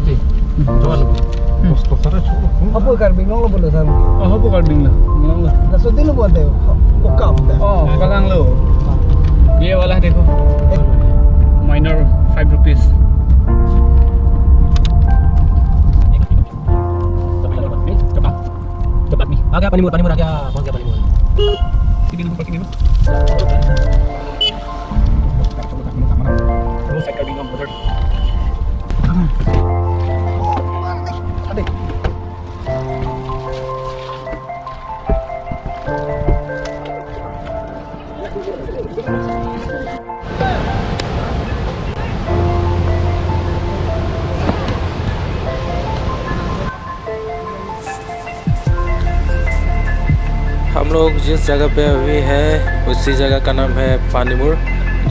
sih. Coba lu. Posto sana coba. Apa karbing nong lo boleh sana? Oh, apa karbing lah. Ngelang lah. Nasud lo buat deh. Kokap deh. Oh, kalang lo. ये वाला देखो minor 5 rupees cepat nih agak panimur agak mau agak panimur sini dulu pakai dulu terus saya kali nomor adik हम लोग जिस जगह पे अभी है उसी जगह का नाम है पानीमुर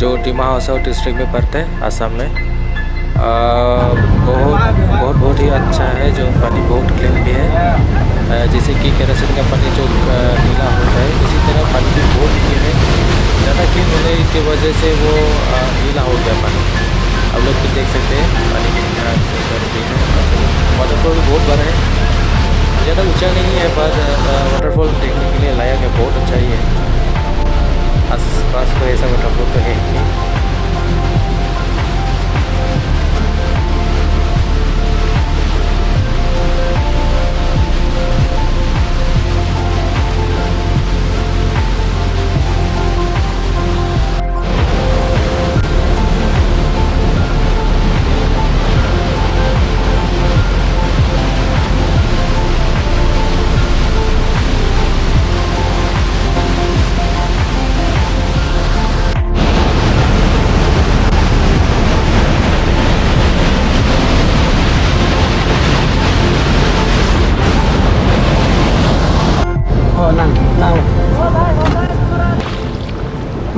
जो डिमा हासाओ डिस्ट्रिक्ट में पड़ता है आसाम में। बहुत ही अच्छा है जो पानी बहुत क्लीन भी है, जैसे कि केरोसिन का पानी जो नीला होता है इसी तरह पानी भी बहुत क्लीन है। ज़्यादा क्लीन होने की वजह से वो नीला हो गया पानी। आप लोग भी देख सकते हैं पानी कितना सुंदर भी है। वाटरफॉल भी बहुत बड़ा है, ज़्यादा ऊंचा नहीं है पर वाटरफॉल देखने के लिए लायक है, बहुत अच्छा ही है। आस पास तो ऐसा वाटरफॉल तो है ही नहीं।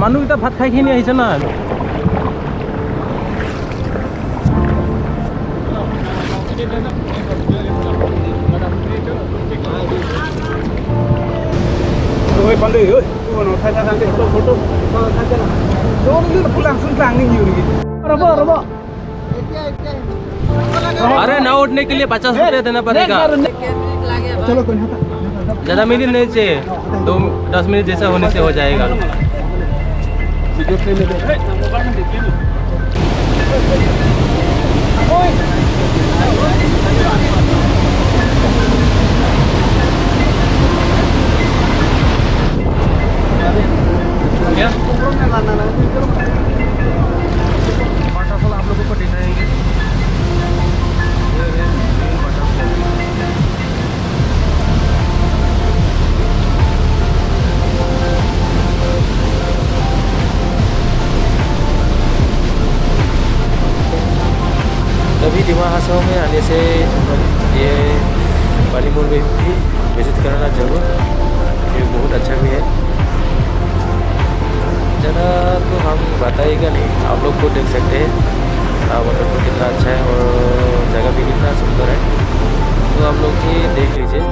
মানুহ এটা ভাত খাই খিনি আহিছে না oi pandai oi ono thai thai foto thai thai dong ni pulang suntrang nih yuri robo अरे ना उठने के लिए 50 रुपया देना पड़ेगा। चलो कोई नहीं ज़्यादा मिनट नहीं चाहिए, 10 मिनट जैसा होने से हो जाएगा। क्या? वाटरफॉल आप लोगों को दिखाएंगे। कभी डिमा हासाओ में आने से ये पानीमुर में भी विजिट करना जरूर, ये बहुत अच्छा भी है। ज़्यादा तो हम बताएगा नहीं, आप लोग को देख सकते हैं वाटरफॉल कितना अच्छा है और जगह भी कितना सुंदर है, तो आप लोग ही देख लीजिए।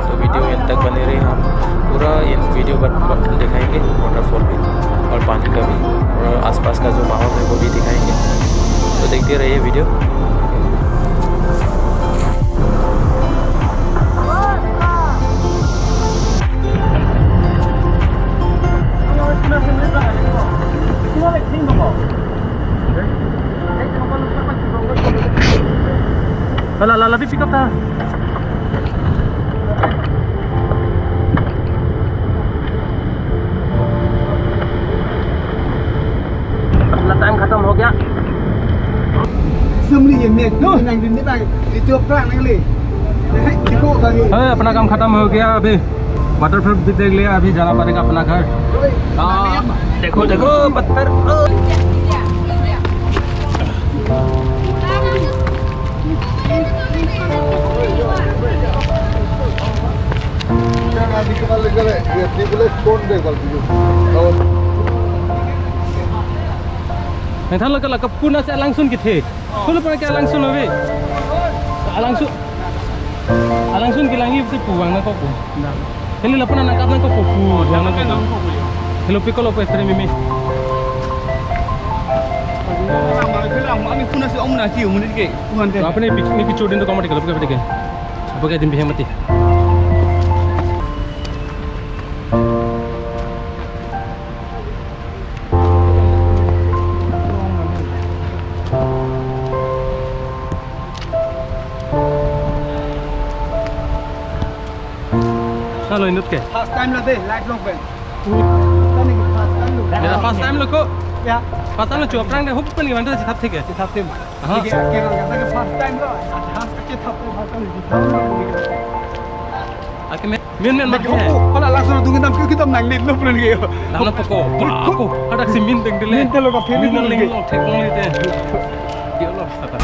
तो वीडियो एंड तक बने रहे, हम पूरा ये वीडियो दिखाएंगे वाटरफॉल भी और पानी का भी और आसपास का जो माहौल है वो भी दिखाएंगे, तो देखते रहिए वीडियो। ला भी पिकअप था। अपना टाइम खत्म हो गया। अपना काम खत्म हो गया, अभी वाटरफॉल भी देख लिया, अभी जाना पड़ेगा अपना घर। देखो देखो पत्थर। Nanti lo kalau kepuna saya langsung gitu. Kalau pernah kayak langsung loh, langsung kilangi itu puang nak kopu. Kalau lo pernah nangkap nak kopu, jangan nak kopu. Kalau pikul lo pernah mimi. Kami pun nasi om nasi om ni ke. Tuhan ke. Apa ni picture din tu kamu kalau pakai pakai. Apa ke din bihan mati. Kalau ini tu ke? First time lah deh, lifelong friend. Tadi first time lu. Ya first time lo ko. Ya, First time lo cuba perang deh. Hup pun ni mana tu cakap tiga. kita tim. Aha. Kira kata first time lah. Has kita tim pasal di dalam. Aku min mak Macam hai. kalau langsung tunggu kita nang lit lu pun ni. Dalam pokok. Aku ada si min teng dele. Min telo ka pheli Min ni. ling lo thek ngoli te. Dia lo kata.